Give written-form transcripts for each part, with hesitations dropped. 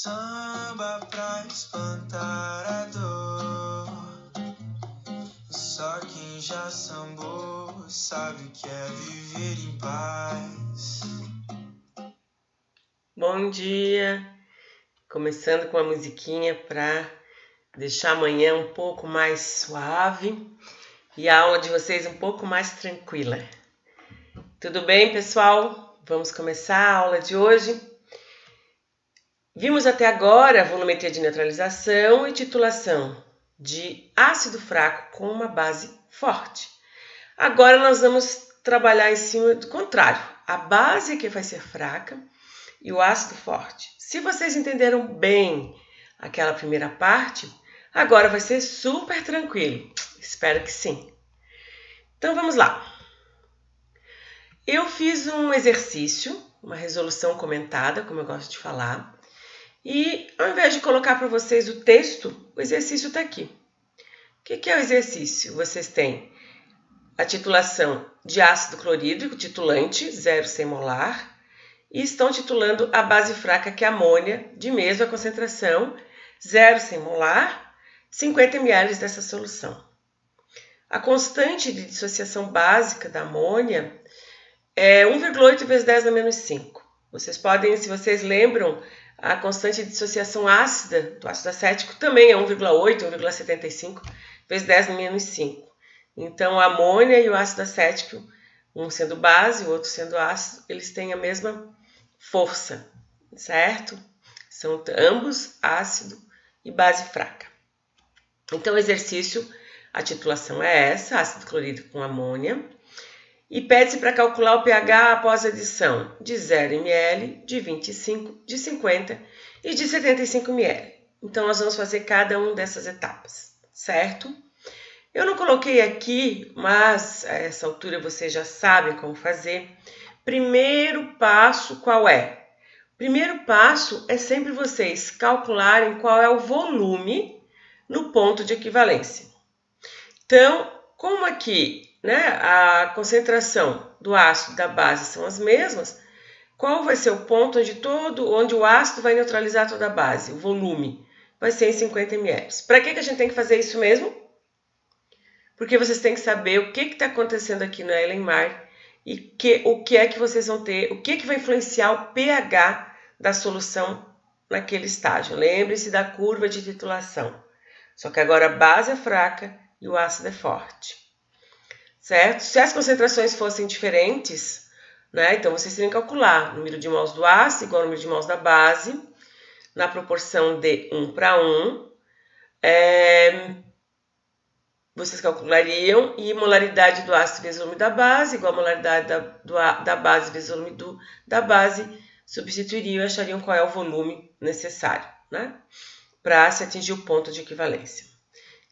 Samba pra espantar a dor. Só quem já sambou sabe o que é viver em paz. Bom dia! Começando com a musiquinha para deixar amanhã um pouco mais suave e a aula de vocês um pouco mais tranquila. Tudo bem, pessoal? Vamos começar a aula de hoje. Vimos até agora a volumetria de neutralização e titulação de ácido fraco com uma base forte. Agora nós vamos trabalhar em cima do contrário. A base que vai ser fraca e o ácido forte. Se vocês entenderam bem aquela primeira parte, agora vai ser super tranquilo. Espero que sim. Então vamos lá. Eu fiz um exercício, uma resolução comentada, como eu gosto de falar, e ao invés de colocar para vocês o texto, o exercício está aqui. O que é o exercício? Vocês têm a titulação de ácido clorídrico, titulante, 0,100 molar, e estão titulando a base fraca, que é amônia, de mesma concentração, 0,100 molar, 50 ml dessa solução. A constante de dissociação básica da amônia é 1,8 vezes 10 a menos 5. Vocês podem, se vocês lembram, a constante de dissociação ácida do ácido acético também é 1,8, 1,75 vezes 10 a menos 5. Então, a amônia e o ácido acético, um sendo base, o outro sendo ácido, eles têm a mesma força, certo? São ambos ácido e base fraca. Então, o exercício, a titulação é essa, ácido clorídrico com amônia, e pede-se para calcular o pH após a adição de 0 ml, de 25, de 50 e de 75 ml. Então, nós vamos fazer cada uma dessas etapas, certo? Eu não coloquei aqui, mas a essa altura vocês já sabem como fazer. Primeiro passo, qual é? Primeiro passo é sempre vocês calcularem qual é o volume no ponto de equivalência. Então, como aqui, a concentração do ácido e da base são as mesmas, qual vai ser o ponto onde o ácido vai neutralizar toda a base? O volume vai ser em 50 ml. Para que a gente tem que fazer isso mesmo? Porque vocês têm que saber o que está acontecendo aqui no Erlenmeyer e o que é que vocês vão ter, o que vai influenciar o pH da solução naquele estágio. Lembre-se da curva de titulação. Só que agora a base é fraca e o ácido é forte. Certo? Se as concentrações fossem diferentes, então vocês teriam que calcular o número de mols do ácido igual ao número de mols da base, na proporção de 1 para 1. Vocês calculariam e molaridade do ácido vezes o volume da base, igual a molaridade da base vezes o volume da base, substituiriam e achariam qual é o volume necessário, para se atingir o ponto de equivalência.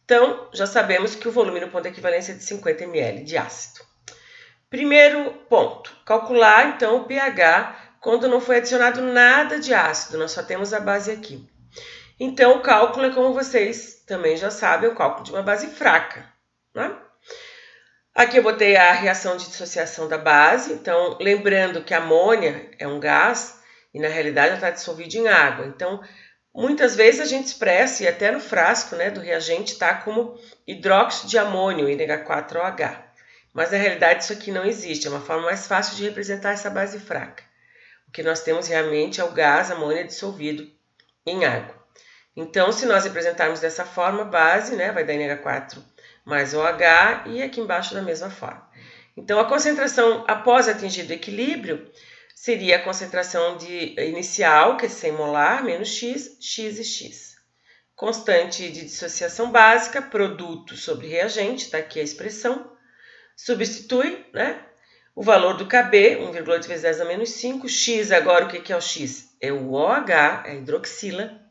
Então, já sabemos que o volume no ponto de equivalência é de 50 ml de ácido. Primeiro ponto, calcular então o pH quando não foi adicionado nada de ácido, nós só temos a base aqui. Então, o cálculo é, como vocês também já sabem, o cálculo de uma base fraca. Aqui eu botei a reação de dissociação da base. Então, lembrando que a amônia é um gás e, na realidade, ela está dissolvida em água. Então, muitas vezes a gente expressa, e até no frasco do reagente está como hidróxido de amônio, NH4OH. Mas, na realidade, isso aqui não existe. É uma forma mais fácil de representar essa base fraca. O que nós temos realmente é o gás amônia dissolvido em água. Então, se nós representarmos dessa forma, base, vai dar NH4 mais OH e aqui embaixo da mesma forma. Então, a concentração após atingido o equilíbrio seria a concentração inicial, que é 100 molar, menos X, X e X. Constante de dissociação básica, produto sobre reagente, está aqui a expressão. Substitui, o valor do KB, 1,8 vezes 10 a menos 5. X, agora o que é o X? É o OH, é a hidroxila.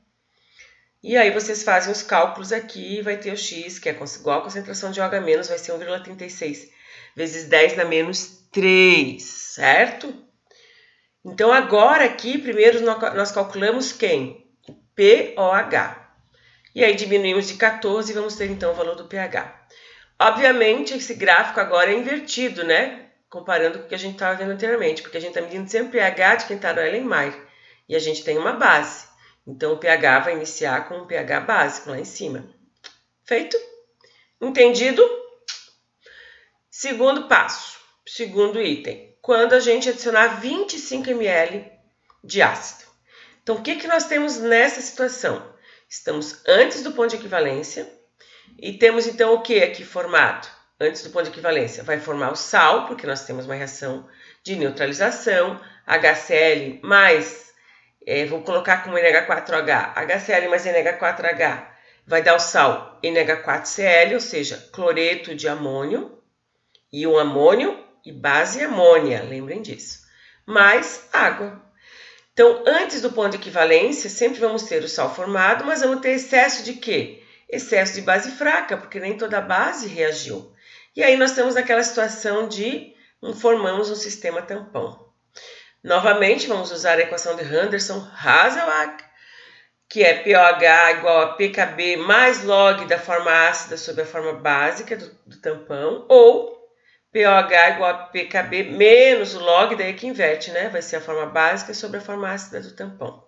E aí vocês fazem os cálculos aqui e vai ter o X, que é igual a concentração de OH menos, vai ser 1,36 vezes 10 na menos 3, certo? Então, agora aqui, primeiro nós calculamos quem? O pOH. E aí diminuímos de 14 e vamos ter então o valor do pH. Obviamente, esse gráfico agora é invertido, comparando com o que a gente estava vendo anteriormente, porque a gente está medindo sempre o pH de quem está no Erlenmeyer. E a gente tem uma base. Então, o pH vai iniciar com um pH básico lá em cima. Feito? Entendido? Segundo passo, segundo item. Quando a gente adicionar 25 ml de ácido. Então, o que nós temos nessa situação? Estamos antes do ponto de equivalência e temos, então, o que aqui formado? Antes do ponto de equivalência, vai formar o sal, porque nós temos uma reação de neutralização, HCl mais, vou colocar como NH4H, HCl mais NH4H vai dar o sal NH4Cl, ou seja, cloreto de amônio, e um amônio e base amônia, lembrem disso, mais água. Então, antes do ponto de equivalência, sempre vamos ter o sal formado, mas vamos ter excesso de quê? Excesso de base fraca, porque nem toda a base reagiu. E aí nós estamos naquela situação de formamos um sistema tampão. Novamente, vamos usar a equação de Henderson-Haselbach, que é pOH igual a pKb mais log da forma ácida sobre a forma básica do tampão, ou pOH igual a pKb menos o log, daí que inverte, né? Vai ser a forma básica sobre a forma ácida do tampão.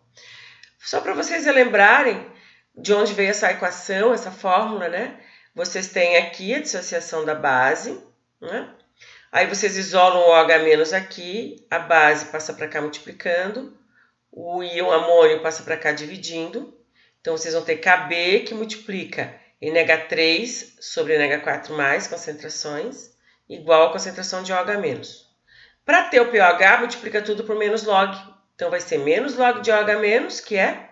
Só para vocês lembrarem de onde veio essa equação, essa fórmula, né? Vocês têm aqui a dissociação da base, né? Aí vocês isolam o OH- aqui, a base passa para cá multiplicando, o íon amônio passa para cá dividindo. Então, vocês vão ter Kb que multiplica NH3 sobre NH4+, concentrações, igual a concentração de OH-. Para ter o pOH, multiplica tudo por menos log. Então, vai ser menos log de OH-, que é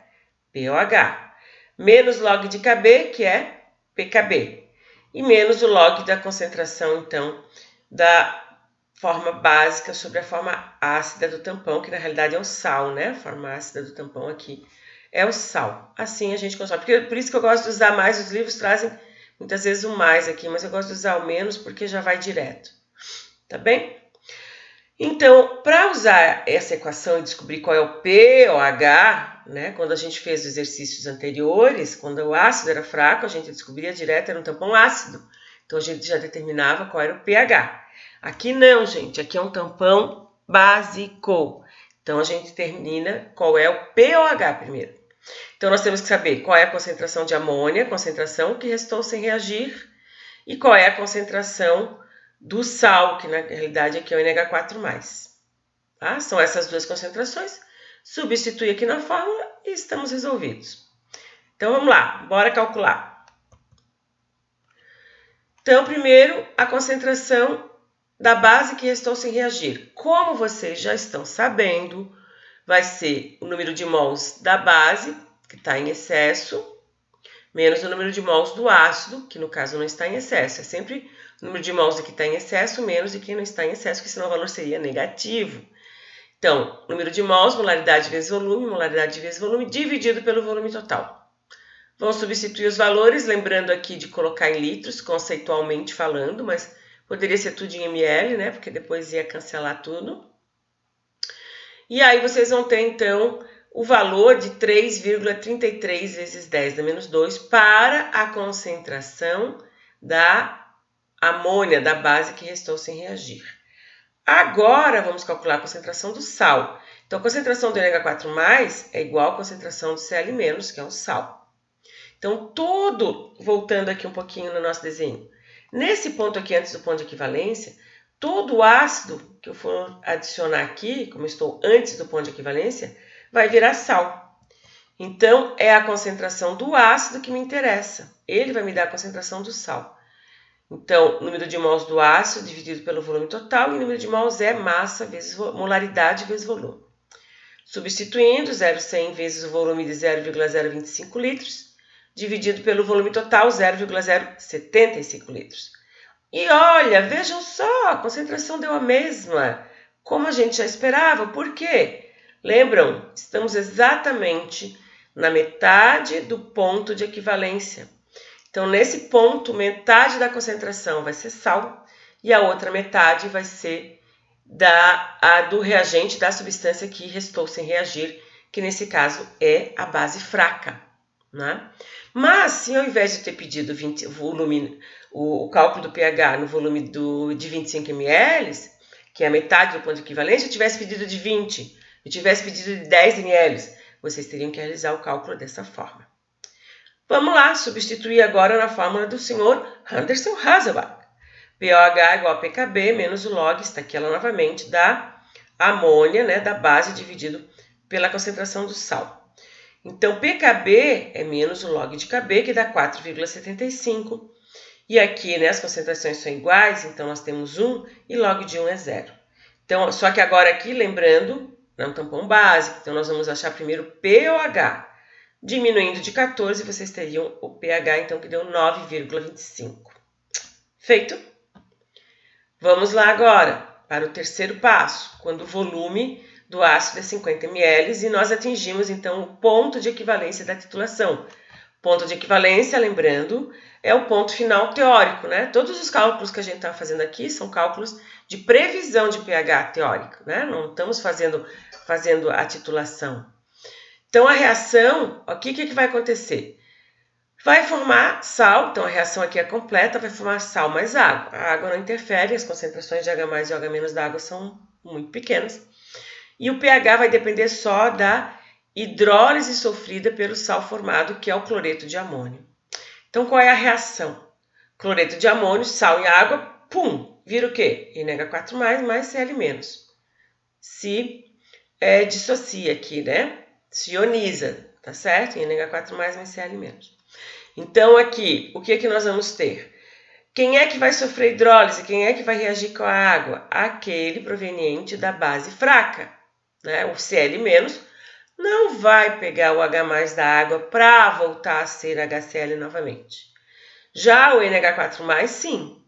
pOH. Menos log de Kb, que é pKb. E menos o log da concentração, então, da forma básica sobre a forma ácida do tampão, que na realidade é o sal, né? A forma ácida do tampão aqui é o sal. Assim a gente consegue. Por isso que eu gosto de usar mais, os livros trazem muitas vezes o mais aqui, mas eu gosto de usar o menos porque já vai direto. Tá bem? Então, para usar essa equação e descobrir qual é o pOH, né? Quando a gente fez os exercícios anteriores, quando o ácido era fraco, a gente descobria direto, era um tampão ácido. Então, a gente já determinava qual era o pH. Aqui não, gente. Aqui é um tampão básico. Então, a gente determina qual é o pOH primeiro. Então, nós temos que saber qual é a concentração de amônia, concentração que restou sem reagir, e qual é a concentração do sal, que na realidade aqui é o NH4+. Tá? São essas duas concentrações. Substitui aqui na fórmula e estamos resolvidos. Então, vamos lá. Bora calcular. Então, primeiro, a concentração da base que restou sem reagir. Como vocês já estão sabendo, vai ser o número de mols da base, que está em excesso, menos o número de mols do ácido, que no caso não está em excesso. É sempre o número de mols de que está em excesso, menos de que não está em excesso, que senão o valor seria negativo. Então, número de mols, molaridade vezes volume, dividido pelo volume total. Vamos substituir os valores, lembrando aqui de colocar em litros, conceitualmente falando, mas poderia ser tudo em ml, né? Porque depois ia cancelar tudo. E aí vocês vão ter, então, o valor de 3,33 vezes 10 a menos 2 para a concentração da amônia, da base que restou sem reagir. Agora, vamos calcular a concentração do sal. Então, a concentração do NH4+, é igual à concentração do Cl-, que é o sal. Então, voltando aqui um pouquinho no nosso desenho, nesse ponto aqui, antes do ponto de equivalência, todo o ácido que eu for adicionar aqui, como eu estou antes do ponto de equivalência, vai virar sal. Então, é a concentração do ácido que me interessa. Ele vai me dar a concentração do sal. Então, número de mols do ácido dividido pelo volume total, e número de mols é massa vezes molaridade vezes volume. Substituindo, 0,100 vezes o volume de 0,025 litros, dividido pelo volume total, 0,075 litros. E olha, vejam só, a concentração deu a mesma, como a gente já esperava. Por quê? Lembram? Estamos exatamente na metade do ponto de equivalência. Então, nesse ponto, metade da concentração vai ser sal e a outra metade vai ser do reagente, da substância que restou sem reagir, que nesse caso é a base fraca. Né? Mas, se ao invés de ter pedido o cálculo do pH no volume de 25 ml, que é a metade do ponto de equivalência, eu tivesse pedido de 20, eu tivesse pedido de 10 ml, vocês teriam que realizar o cálculo dessa forma. Vamos lá, substituir agora na fórmula do senhor Anderson Hasselbalch. POH igual a PKB menos o log, está aqui ela novamente, da amônia, né, da base dividido pela concentração do sal. Então, PKB é menos o log de KB, que dá 4,75. E aqui, né, as concentrações são iguais, então nós temos 1 e log de 1 é 0. Então, só que agora aqui, lembrando, é um tampão básico, então nós vamos achar primeiro o POH. Diminuindo de 14, vocês teriam o pH, então, que deu 9,25. Feito? Vamos lá agora para o terceiro passo, quando o volume do ácido é 50 ml e nós atingimos, então, o ponto de equivalência da titulação. Ponto de equivalência, lembrando, é o ponto final teórico, né? Todos os cálculos que a gente está fazendo aqui são cálculos de previsão de pH teórico, né? Não estamos fazendo a titulação. Então, a reação, o que vai acontecer? Vai formar sal, então a reação aqui é completa, vai formar sal mais água. A água não interfere, as concentrações de H+ e OH- da água são muito pequenas. E o pH vai depender só da hidrólise sofrida pelo sal formado, que é o cloreto de amônio. Então, qual é a reação? Cloreto de amônio, sal e água, pum, vira o quê? NH4+, mais Cl-. Se dissocia aqui, né? Se ioniza, tá certo? NH4+, mais Cl-. Então, aqui, o que nós vamos ter? Quem é que vai sofrer hidrólise? Quem é que vai reagir com a água? Aquele proveniente da base fraca, né? O Cl- não vai pegar o H+ da água para voltar a ser HCl novamente. Já o NH4+, sim,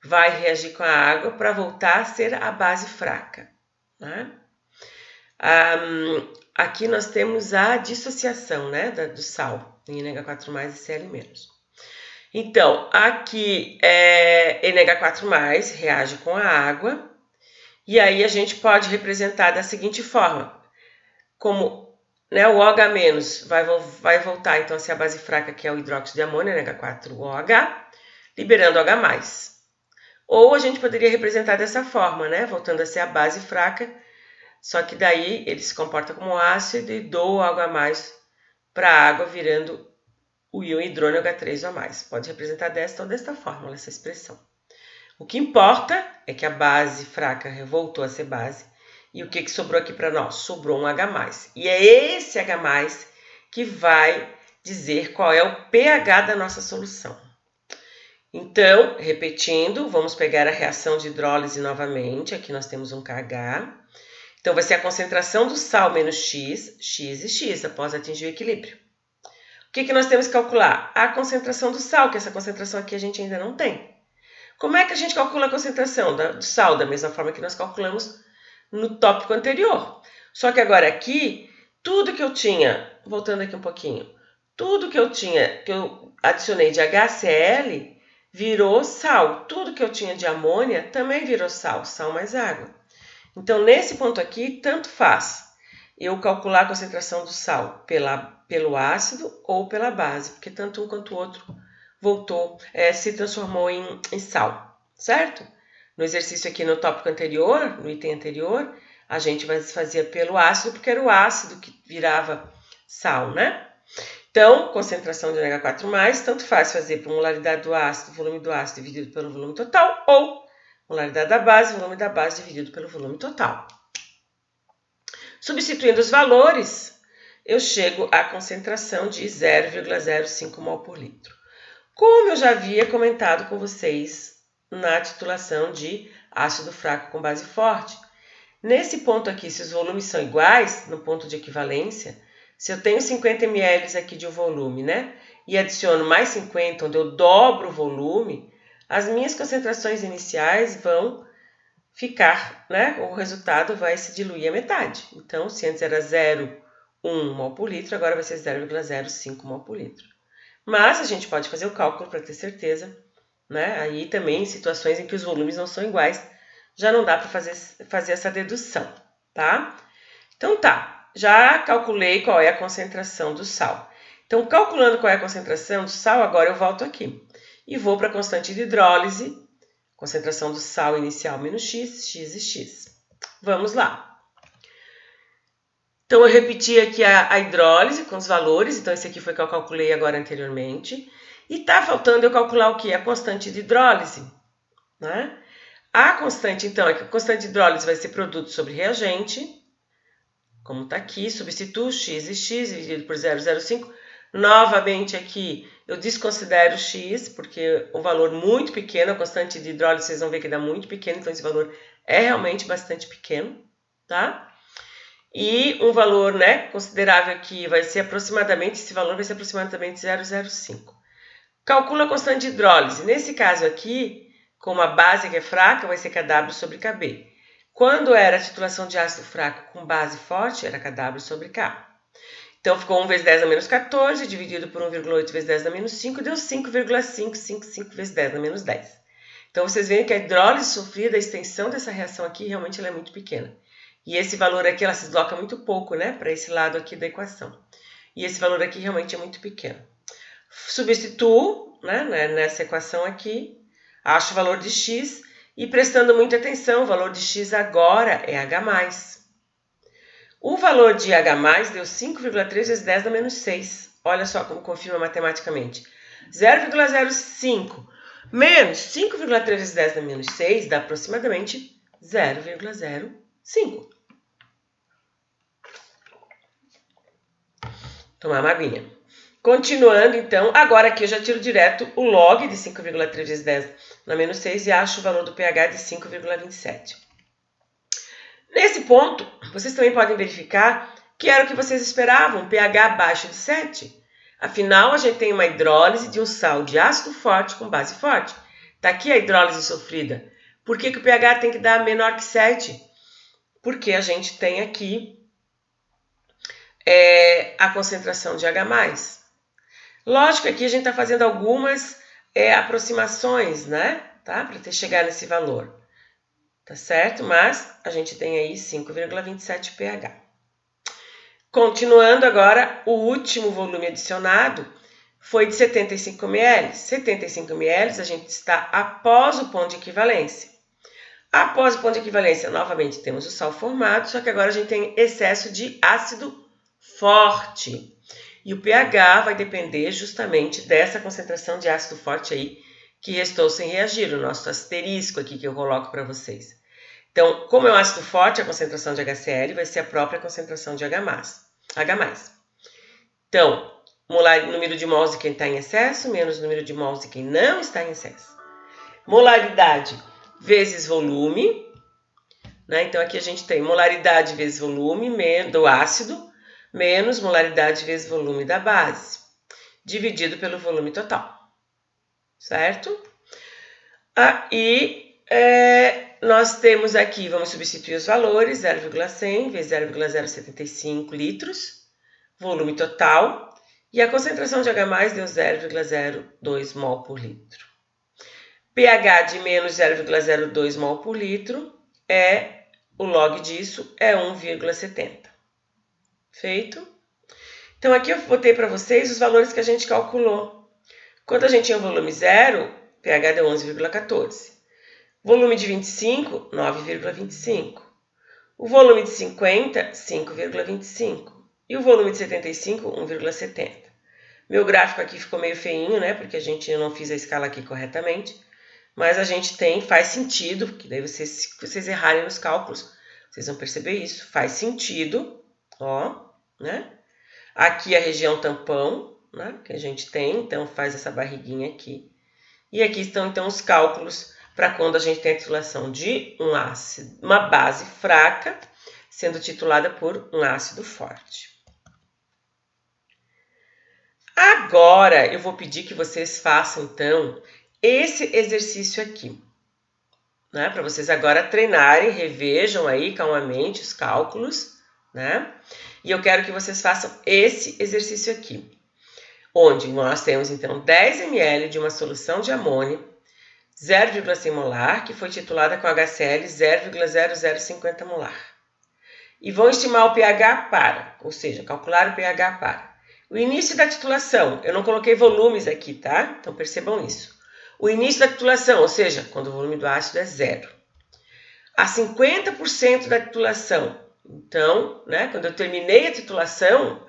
vai reagir com a água para voltar a ser a base fraca, né? Aqui nós temos a dissociação, né, do sal em NH4+ e Cl-. Então, aqui NH4+ reage com a água, e aí a gente pode representar da seguinte forma, como, né, o OH- vai voltar então a ser a base fraca, que é o hidróxido de amônio, NH4OH, liberando OH+. Ou a gente poderia representar dessa forma, né, voltando a ser a base fraca, só que daí ele se comporta como ácido e doa OH+ para a água, virando o íon hidrônio H3O+. Pode representar desta ou desta forma, essa expressão. O que importa é que a base fraca voltou a ser base. E o que sobrou aqui para nós? Sobrou um H+. E é esse H+ que vai dizer qual é o pH da nossa solução. Então, repetindo, vamos pegar a reação de hidrólise novamente. Aqui nós temos um KH. Então, vai ser a concentração do sal menos X, X e X, após atingir o equilíbrio. O que nós temos que calcular? A concentração do sal, que essa concentração aqui a gente ainda não tem. Como é que a gente calcula a concentração do sal? Da mesma forma que nós calculamos no tópico anterior. Só que agora aqui, tudo que eu tinha, voltando aqui um pouquinho, tudo que eu adicionei de HCl virou sal. Tudo que eu tinha de amônia também virou sal, sal mais água. Então, nesse ponto aqui, tanto faz eu calcular a concentração do sal pelo ácido ou pela base, porque tanto um quanto o outro se transformou em sal, certo? No exercício aqui no tópico anterior, no item anterior, a gente fazia pelo ácido, porque era o ácido que virava sal, né? Então, concentração de NH4+, tanto faz fazer por molaridade do ácido, volume do ácido dividido pelo volume total, ou molaridade da base, volume da base dividido pelo volume total. Substituindo os valores, eu chego à concentração de 0,05 mol por litro. Como eu já havia comentado com vocês na titulação de ácido fraco com base forte, nesse ponto aqui, se os volumes são iguais, no ponto de equivalência, se eu tenho 50 ml aqui de volume, né, e adiciono mais 50, onde eu dobro o volume, as minhas concentrações iniciais vão ficar, né? O resultado vai se diluir a metade. Então, se antes era 0,1 mol por litro, agora vai ser 0,05 mol por litro. Mas a gente pode fazer o cálculo para ter certeza, né? Aí também em situações em que os volumes não são iguais, já não dá para fazer essa dedução, tá? Então tá, já calculei qual é a concentração do sal. Então, calculando qual é a concentração do sal, agora eu volto aqui e vou para a constante de hidrólise, concentração do sal inicial menos X, X e X. Vamos lá. Então, eu repeti aqui a hidrólise com os valores. Então, esse aqui foi que eu calculei agora anteriormente. E tá faltando eu calcular o quê? A constante de hidrólise, né? A constante, então, é que a constante de hidrólise vai ser produto sobre reagente, como está aqui, substituo x e x dividido por 0,05. Novamente aqui eu desconsidero x, porque um valor muito pequeno, a constante de hidrólise vocês vão ver que dá muito pequeno, então esse valor é realmente bastante pequeno, tá? E um valor, né, considerável aqui vai ser aproximadamente, esse valor vai ser aproximadamente 0,05. Calcula a constante de hidrólise. Nesse caso aqui, como a base que é fraca, vai ser Kw sobre Kb. Quando era a titulação de ácido fraco com base forte, era Kw sobre K. Então, ficou 1 vezes 10 a menos 14, dividido por 1,8 vezes 10 a menos 5, deu 5,555 vezes 10 a menos 10. Então, vocês veem que a hidrólise sofrida, a extensão dessa reação aqui, realmente ela é muito pequena. E esse valor aqui, ela se desloca muito pouco, né, para esse lado aqui da equação. E esse valor aqui realmente é muito pequeno. Substituo, né, nessa equação aqui, acho o valor de x e prestando muita atenção, o valor de x agora é H+. O valor de H+, deu 5,3 vezes 10 a menos 6. Olha só como confirma matematicamente. 0,05 menos 5,3 vezes 10 a menos 6 dá aproximadamente 0,05. Tomar uma aguinha. Continuando, então, agora aqui eu já tiro direto o log de 5,3 vezes 10 a menos 6 e acho o valor do pH de 5,27. Nesse ponto, vocês também podem verificar que era o que vocês esperavam, um pH abaixo de 7. Afinal, a gente tem uma hidrólise de um sal de ácido forte com base forte. Está aqui a hidrólise sofrida. Por que o pH tem que dar menor que 7? Porque a gente tem aqui a concentração de H+. Lógico que aqui a gente está fazendo algumas aproximações, né? Tá? Para chegar nesse valor. Tá certo? Mas a gente tem aí 5,27 pH. Continuando agora, o último volume adicionado foi de 75 ml. 75 ml a gente está após o ponto de equivalência. Após o ponto de equivalência, novamente temos o sal formado, só que agora a gente tem excesso de ácido forte. E o pH vai depender justamente dessa concentração de ácido forte aí que restou sem reagir, o nosso asterisco aqui que eu coloco para vocês. Então, como é um ácido forte, a concentração de HCl vai ser a própria concentração de H+. Então, número de mols de quem está em excesso menos número de mols de quem não está em excesso. Molaridade vezes volume, né? Então, aqui a gente tem molaridade vezes volume do ácido, menos molaridade vezes volume da base, dividido pelo volume total, certo? Nós temos aqui, vamos substituir os valores, 0,100 vezes 0,075 litros, volume total, e a concentração de H+, deu 0,02 mol por litro. pH de menos 0,02 mol por litro, o log disso é 1,70. Feito? Então, aqui eu botei para vocês os valores que a gente calculou. Quando a gente tinha o volume 0, pH deu 11,14. Volume de 25, 9,25. O volume de 50, 5,25. E o volume de 75, 1,70. Meu gráfico aqui ficou meio feinho, né? Porque eu não fiz a escala aqui corretamente. Mas a gente faz sentido, porque daí se vocês errarem nos cálculos, vocês vão perceber isso. Faz sentido. Ó, né? Aqui a região tampão, né, que a gente tem, então faz essa barriguinha aqui. E aqui estão então os cálculos para quando a gente tem a titulação de uma base fraca sendo titulada por um ácido forte. Agora eu vou pedir que vocês façam então esse exercício aqui, né, para vocês agora treinarem, revejam aí calmamente os cálculos. Né? E eu quero que vocês façam esse exercício aqui, onde nós temos então 10 ml de uma solução de amônia 0,100 molar, que foi titulada com HCl 0,0050 molar. E vão estimar o pH para, ou seja, calcular o pH para. O início da titulação, eu não coloquei volumes aqui, tá? Então percebam isso. O início da titulação, ou seja, quando o volume do ácido é 0. A 50% da titulação, Então, né, quando eu terminei a titulação,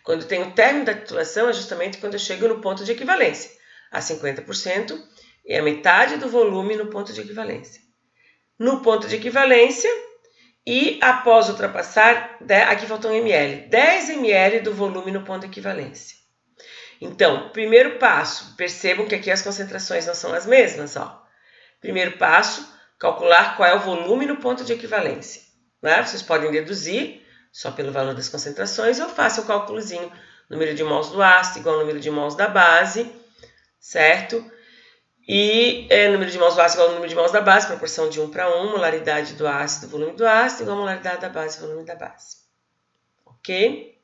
quando eu tenho o término da titulação, é justamente quando eu chego no ponto de equivalência. A 50% é a metade do volume no ponto de equivalência. No ponto de equivalência, e após ultrapassar, aqui faltou 1 ml, 10 ml do volume no ponto de equivalência. Então, primeiro passo, percebam que aqui as concentrações não são as mesmas, ó. Primeiro passo, calcular qual é o volume no ponto de equivalência. Né? Vocês podem deduzir só pelo valor das concentrações ou façam o cálculozinho, número de mols do ácido igual ao número de mols da base, certo? E número de mols do ácido igual ao número de mols da base, proporção de 1 para 1, molaridade do ácido, volume do ácido, igual a molaridade da base, volume da base. Ok?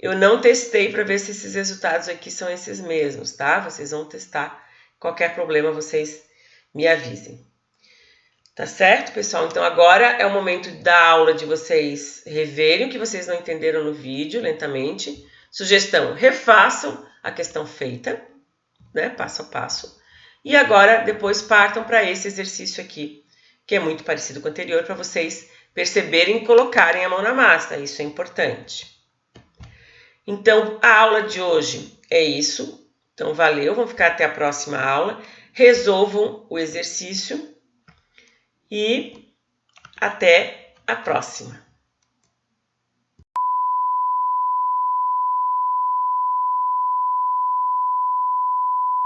Eu não testei para ver se esses resultados aqui são esses mesmos, tá? Vocês vão testar. Qualquer problema, vocês me avisem. Tá certo, pessoal? Então, agora é o momento da aula de vocês reverem o que vocês não entenderam no vídeo, lentamente. Sugestão, refaçam a questão feita, né? Passo a passo. E agora, depois partam para esse exercício aqui, que é muito parecido com o anterior, para vocês perceberem e colocarem a mão na massa. Isso é importante. Então, a aula de hoje é isso. Então, valeu. Vamos ficar até a próxima aula. Resolvam o exercício. E até a próxima!